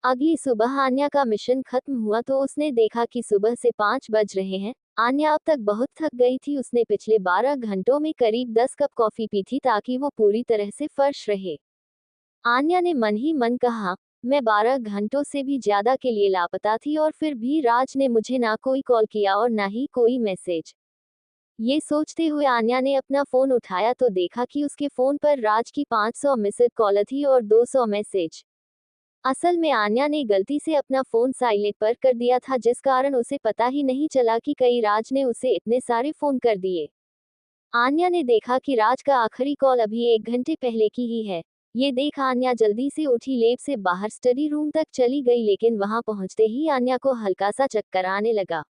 अगली सुबह आन्या का मिशन खत्म हुआ तो उसने देखा कि सुबह से 5 बज रहे हैं। आन्या अब तक बहुत थक गई थी। उसने पिछले 12 घंटों में करीब 10 कप कॉफी पी थी ताकि वो पूरी तरह से फ्रेश रहे। आन्या ने मन ही मन कहा, मैं 12 घंटों से भी ज्यादा के लिए लापता थी और फिर भी राज ने मुझे ना कोई कॉल किया और ना ही कोई मैसेज। ये सोचते हुए आन्या ने अपना फोन उठाया तो देखा कि उसके फोन पर राज की 500 मिस्ड कॉल थी और 200 मैसेज। असल में आन्या ने गलती से अपना फोन साइलेंट पर कर दिया था, जिस कारण उसे पता ही नहीं चला कि कई राज ने उसे इतने सारे फोन कर दिए। आन्या ने देखा कि राज का आखिरी कॉल अभी 1 घंटे पहले की ही है। ये देख आन्या जल्दी से उठी, लैब से बाहर स्टडी रूम तक चली गई, लेकिन वहां पहुंचते ही आन्या को हल्का सा चक्कर आने लगा।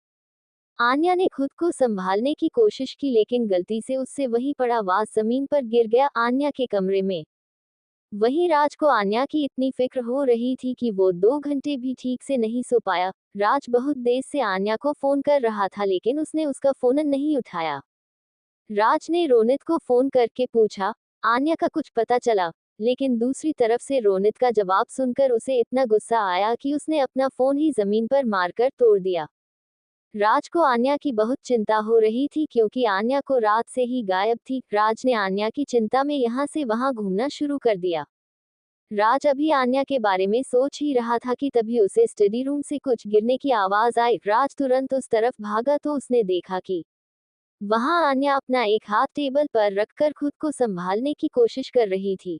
आन्या ने खुद को संभालने की कोशिश की, लेकिन गलती से उससे वही पड़ा वाज जमीन पर गिर गया आन्या के कमरे में। वहीं राज को आन्या की इतनी फिक्र हो रही थी कि वो 2 घंटे भी ठीक से नहीं सो पाया। राज बहुत देर से आन्या को फोन कर रहा था, लेकिन उसने उसका फोन नहीं उठाया। राज ने रोनित को फोन करके पूछा, आन्या का कुछ पता चला? लेकिन दूसरी तरफ से रोनित का जवाब सुनकर उसे इतना गुस्सा आया कि उसने अपना फोन ही जमीन पर मारकर तोड़ दिया। राज को आन्या की बहुत चिंता हो रही थी, क्योंकि आन्या को रात से ही गायब थी। राज ने आन्या की चिंता में यहाँ से वहाँ घूमना शुरू कर दिया। राज अभी आन्या के बारे में सोच ही रहा था कि तभी उसे स्टडी रूम से कुछ गिरने की आवाज आई। राज तुरंत उस तरफ भागा तो उसने देखा कि वहां आन्या अपना एक हाथ टेबल पर रखकर खुद को संभालने की कोशिश कर रही थी।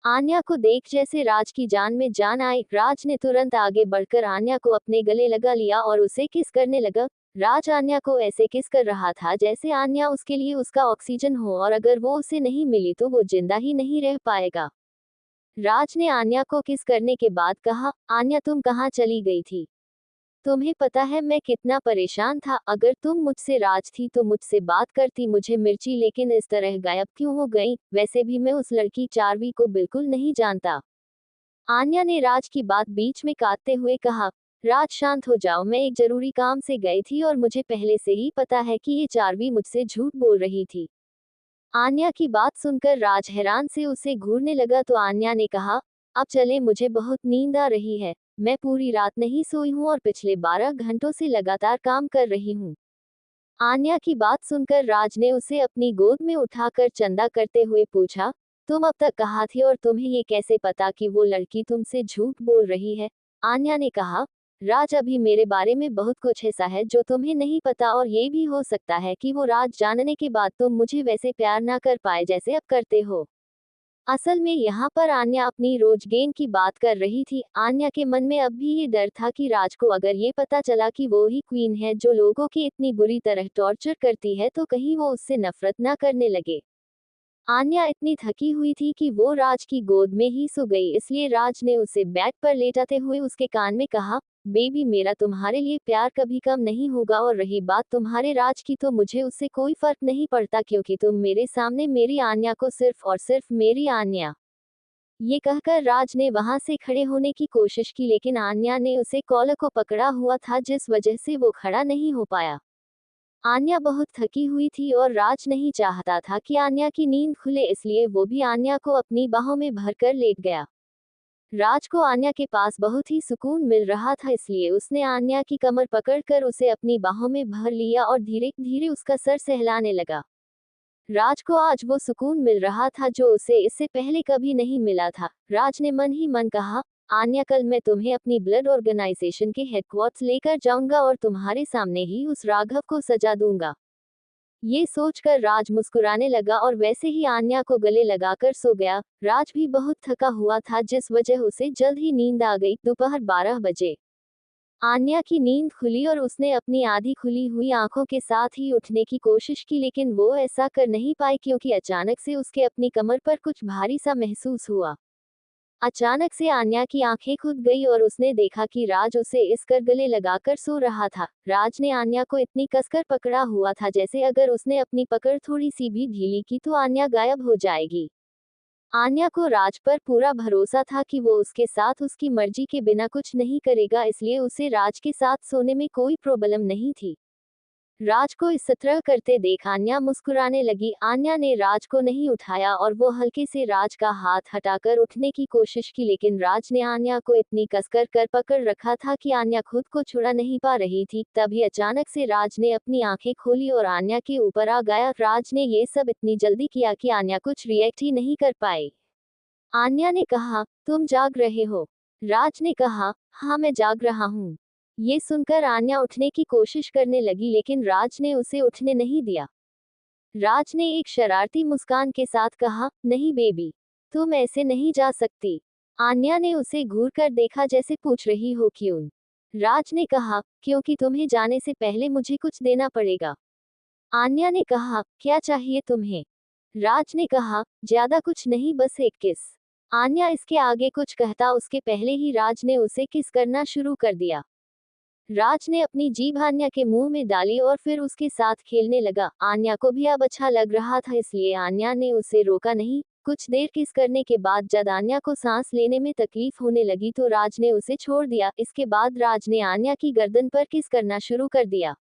आन्या को देख जैसे राज की जान में जान आई। राज ने तुरंत आगे बढ़कर आन्या को अपने गले लगा लिया और उसे किस करने लगा। राज आन्या को ऐसे किस कर रहा था जैसे आन्या उसके लिए उसका ऑक्सीजन हो, और अगर वो उसे नहीं मिली तो वो जिंदा ही नहीं रह पाएगा। राज ने आन्या को किस करने के बाद कहा, आन्या तुम कहाँ चली गई थी? तुम्हें पता है मैं कितना परेशान था। अगर तुम मुझसे राज थी तो मुझसे बात करती, मुझे मिर्ची, लेकिन इस तरह गायब क्यों हो गई? वैसे भी मैं उस लड़की चार्वी को बिल्कुल नहीं जानता। आन्या ने राज की बात बीच में काटते हुए कहा, राज शांत हो जाओ, मैं एक जरूरी काम से गई थी और मुझे पहले से ही पता है कि ये चार्वी मुझसे झूठ बोल रही थी। आन्या की बात सुनकर राज हैरान से उसे घूरने लगा तो आन्या ने कहा, अब चले, मुझे बहुत नींद आ रही है। मैं पूरी रात नहीं सोई हूँ और पिछले 12 घंटों से लगातार काम कर रही हूँ। आन्या की बात सुनकर राज ने उसे अपनी गोद में उठाकर चंदा करते हुए पूछा, तुम अब तक कहाँ थी और तुम्हें ये कैसे पता कि वो लड़की तुमसे झूठ बोल रही है? आन्या ने कहा, राज अभी मेरे बारे में बहुत कुछ ऐसा है जो तुम्हें नहीं पता, और ये भी हो सकता है कि वो राज जानने के बाद तुम मुझे वैसे प्यार ना कर पाए जैसे अब करते हो। असल में यहाँ पर आन्या अपनी रोजगेन की बात कर रही थी। आन्या के मन में अब भी ये डर था कि राज को अगर ये पता चला कि वो ही क्वीन है जो लोगों की इतनी बुरी तरह टॉर्चर करती है तो कहीं वो उससे नफरत ना करने लगे। आन्या इतनी थकी हुई थी कि वो राज की गोद में ही सो गई, इसलिए राज ने उसे बेड पर लेटाते हुए उसके कान में कहा, बेबी मेरा तुम्हारे लिए प्यार कभी कम नहीं होगा, और रही बात तुम्हारे राज की तो मुझे उससे कोई फर्क नहीं पड़ता, क्योंकि तुम मेरे सामने मेरी आन्या को सिर्फ और सिर्फ मेरी आन्या। ये कहकर राज ने वहां से खड़े होने की कोशिश की, लेकिन आन्या ने उसे कॉलर को पकड़ा हुआ था, जिस वजह से वो खड़ा नहीं हो पाया। आन्या बहुत थकी हुई थी और राज नहीं चाहता था कि आन्या की नींद खुले, इसलिए वो भी आन्या को अपनी बाहों में भरकर लेट गया। राज को आन्या के पास बहुत ही सुकून मिल रहा था, इसलिए उसने आन्या की कमर पकड़कर उसे अपनी बाहों में भर लिया और धीरे धीरे उसका सर सहलाने लगा। राज को आज वो सुकून मिल रहा था जो उसे इससे पहले कभी नहीं मिला था। राज ने मन ही मन कहा, आन्या कल मैं तुम्हें अपनी ब्लड ऑर्गेनाइजेशन के हेडक्वार्टर्स लेकर जाऊंगा और तुम्हारे सामने ही उस राघव को सजा दूंगा। ये सोचकर राज मुस्कुराने लगा और वैसे ही आन्या को गले लगाकर सो गया। राज भी बहुत थका हुआ था, जिस वजह उसे जल्द ही नींद आ गई। दोपहर 12 बजे आन्या की नींद खुली और उसने अपनी आधी खुली हुई आंखों के साथ ही उठने की कोशिश की, लेकिन वो ऐसा कर नहीं पाई, क्योंकि अचानक से उसके अपनी कमर पर कुछ भारी सा महसूस हुआ। अचानक से आन्या की आंखें खुद गई और उसने देखा कि राज उसे इस कर गले लगाकर सो रहा था। राज ने आन्या को इतनी कसकर पकड़ा हुआ था जैसे अगर उसने अपनी पकड़ थोड़ी सी भी ढीली की तो आन्या गायब हो जाएगी। आन्या को राज पर पूरा भरोसा था कि वो उसके साथ उसकी मर्जी के बिना कुछ नहीं करेगा, इसलिए उसे राज के साथ सोने में कोई प्रॉब्लम नहीं थी। राज को इस तरह करते देख आन्या मुस्कुराने लगी। आन्या ने राज को नहीं उठाया और वो हल्के से राज का हाथ हटाकर उठने की कोशिश की, लेकिन राज ने आन्या को इतनी कसकर कर पकड़ रखा था कि आन्या खुद को छुड़ा नहीं पा रही थी। तभी अचानक से राज ने अपनी आंखें खोली और आन्या के ऊपर आ गया। राज ने ये सब इतनी जल्दी किया कि आन्या कुछ रिएक्ट ही नहीं कर पाई। आन्या ने कहा, तुम जाग रहे हो? राज ने कहा, हाँ मैं जाग रहा हूँ। ये सुनकर आन्या उठने की कोशिश करने लगी, लेकिन राज ने उसे उठने नहीं दिया। राज ने एक शरारती मुस्कान के साथ कहा, नहीं बेबी, तुम ऐसे नहीं जा सकती। आन्या ने उसे घूर कर देखा, जैसे पूछ रही हो क्यों। राज ने कहा, क्योंकि तुम्हें जाने से पहले मुझे कुछ देना पड़ेगा। आन्या ने कहा, क्या चाहिए तुम्हें? राज ने कहा, ज्यादा कुछ नहीं, बस एक किस। आन्या इसके आगे कुछ कहता उसके पहले ही राज ने उसे किस करना शुरू कर दिया। राज ने अपनी जीभ आन्या के मुंह में डाली और फिर उसके साथ खेलने लगा। आन्या को भी अब अच्छा लग रहा था, इसलिए आन्या ने उसे रोका नहीं। कुछ देर किस करने के बाद जब आन्या को सांस लेने में तकलीफ होने लगी तो राज ने उसे छोड़ दिया। इसके बाद राज ने आन्या की गर्दन पर किस करना शुरू कर दिया।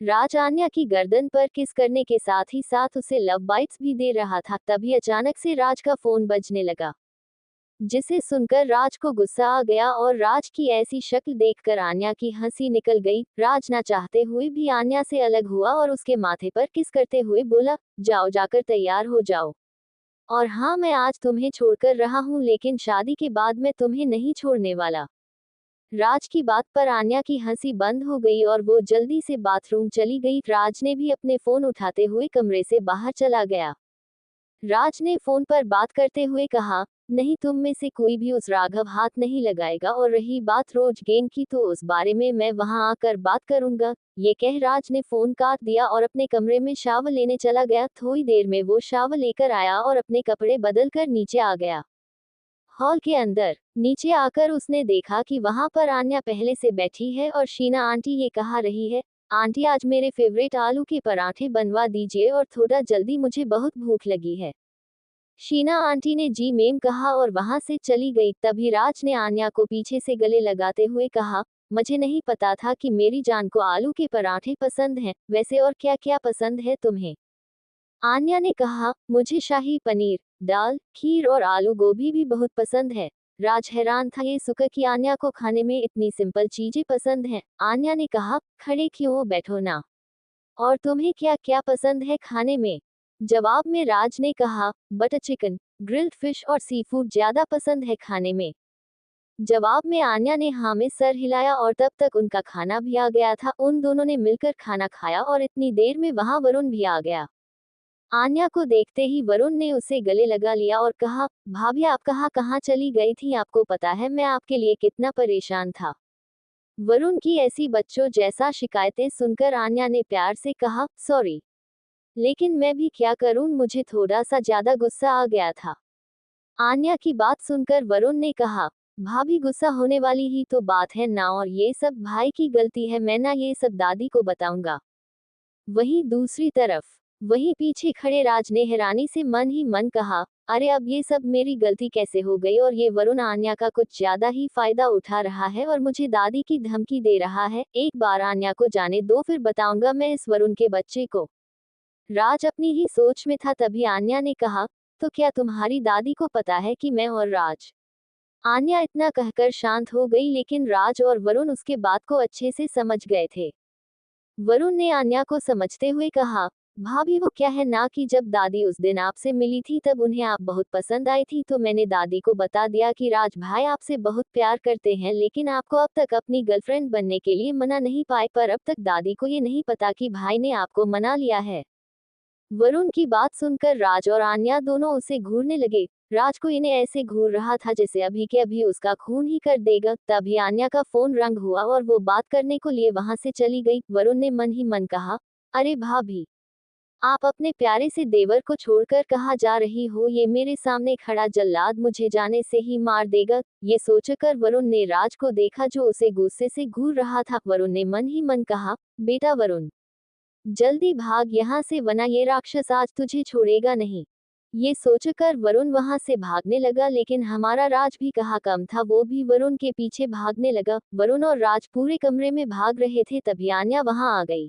राज आन्या की गर्दन पर किस करने के साथ ही साथ उसे लव बाइट्स भी दे रहा था। तभी अचानक से राज का फोन बजने लगा, जिसे सुनकर राज को गुस्सा आ गया और राज की ऐसी शक्ल देखकर आन्या की हंसी निकल गई। राज ना चाहते हुए भी आन्या से अलग हुआ और उसके माथे पर किस करते हुए बोला, जाओ जाकर तैयार हो जाओ। और हाँ, मैं आज तुम्हें छोड़कर रहा हूँ, लेकिन शादी के बाद मैं तुम्हें नहीं छोड़ने वाला। राज की बात पर आन्या की हंसी बंद हो गई और वो जल्दी से बाथरूम चली गई। राज ने भी अपने फोन उठाते हुए कमरे से बाहर चला गया। राज ने फोन पर बात करते हुए कहा, नहीं, तुम में से कोई भी उस राघव हाथ नहीं लगाएगा, और रही बात रोज गेम की तो उस बारे में मैं वहां आकर बात करूंगा। ये कह राज ने फोन काट दिया और अपने कमरे में शावर लेने चला गया। थोड़ी देर में वो शावर लेकर आया और अपने कपड़े बदल कर नीचे आ गया। हॉल के अंदर नीचे आकर उसने देखा कि वहां पर आन्या पहले से बैठी है और शीना आंटी ये कहा रही है, आंटी आज मेरे फेवरेट आलू के पराठे बनवा दीजिए और थोड़ा जल्दी, मुझे बहुत भूख लगी है। शीना आंटी ने जी मैम कहा और वहां से चली गई। तभी राज ने आन्या को पीछे से गले लगाते हुए कहा, मुझे नहीं पता था कि मेरी जान को आलू के पराठे पसंद हैं, वैसे और क्या क्या पसंद है तुम्हें? आन्या ने कहा, मुझे शाही पनीर, दाल, खीर और आलू गोभी भी बहुत पसंद है। राज हैरान था ये सुनकर कि आन्या को खाने में इतनी सिंपल चीजें पसंद हैं। आन्या ने कहा, खड़े क्यों हो, बैठो ना। और तुम्हें क्या क्या पसंद है खाने में? जवाब में राज ने कहा, बटर चिकन, ग्रिल्ड फिश और सी फूड ज्यादा पसंद है खाने में। जवाब में आन्या ने हाँ में सर हिलाया और तब तक उनका खाना भी आ गया था। उन दोनों ने मिलकर खाना खाया और इतनी देर में वहां वरुण भी आ गया। आन्या को देखते ही वरुण ने उसे गले लगा लिया और कहा, भाभी आप कहाँ कहाँ चली गई थी? आपको पता है मैं आपके लिए कितना परेशान था। वरुण की ऐसी बच्चों जैसा शिकायतें सुनकर आन्या ने प्यार से कहा, सॉरी, लेकिन मैं भी क्या करूं, मुझे थोड़ा सा ज्यादा गुस्सा आ गया था। आन्या की बात सुनकर वरुण ने कहा, भाभी गुस्सा होने वाली ही तो बात है ना, और ये सब भाई की गलती है, मैं ना ये सब दादी को बताऊंगा। वहीं दूसरी तरफ वहीं पीछे खड़े राज ने हैरानी से मन ही मन कहा, अरे अब ये सब मेरी गलती कैसे हो गई, और ये वरुण आन्या का कुछ ज्यादा ही फायदा उठा रहा है और मुझे दादी की धमकी दे रहा है। एक बार आन्या को जाने दो, फिर बताऊंगा मैं इस वरुण के बच्चे को। राज अपनी ही सोच में था। तभी आन्या ने कहा, तो क्या तुम्हारी दादी को पता है कि मैं और राज? आन्या इतना कहकर शांत हो गई, लेकिन राज और वरुण उसके बात को अच्छे से समझ गए थे। वरुण ने आन्या को समझते हुए कहा, भाभी वो क्या है ना कि जब दादी उस दिन आपसे मिली थी तब उन्हें आप बहुत पसंद आई थी, तो मैंने दादी को बता दिया कि राज भाई आपसे बहुत प्यार करते हैं, लेकिन आपको अब तक अपनी गर्लफ्रेंड बनने के लिए मना नहीं पाए। पर अब तक दादी को ये नहीं पता कि भाई ने आपको मना लिया है। वरुण की बात सुनकर राज और आन्या दोनों उसे घूरने लगे। राज को इन्हें ऐसे घूर रहा था जैसे अभी के अभी उसका खून ही कर देगा। तभी आन्या का फोन रंग हुआ और वो बात करने को लिए वहां से चली गई। वरुण ने मन ही मन कहा, अरे भाभी, आप अपने प्यारे से देवर को छोड़कर कहाँ जा रही हो? ये मेरे सामने खड़ा जल्लाद मुझे जाने से ही मार देगा। ये सोचकर वरुण ने राज को देखा जो उसे गुस्से से घूर रहा था। वरुण ने मन ही मन कहा, बेटा वरुण, जल्दी भाग यहाँ से, वरना ये राक्षस आज तुझे छोड़ेगा नहीं। ये सोचकर वरुण वहां से भागने लगा, लेकिन हमारा राज भी कहाँ कम था, वो भी वरुण के पीछे भागने लगा। वरुण और राज पूरे कमरे में भाग रहे थे, तभी आन्या वहां आ गई।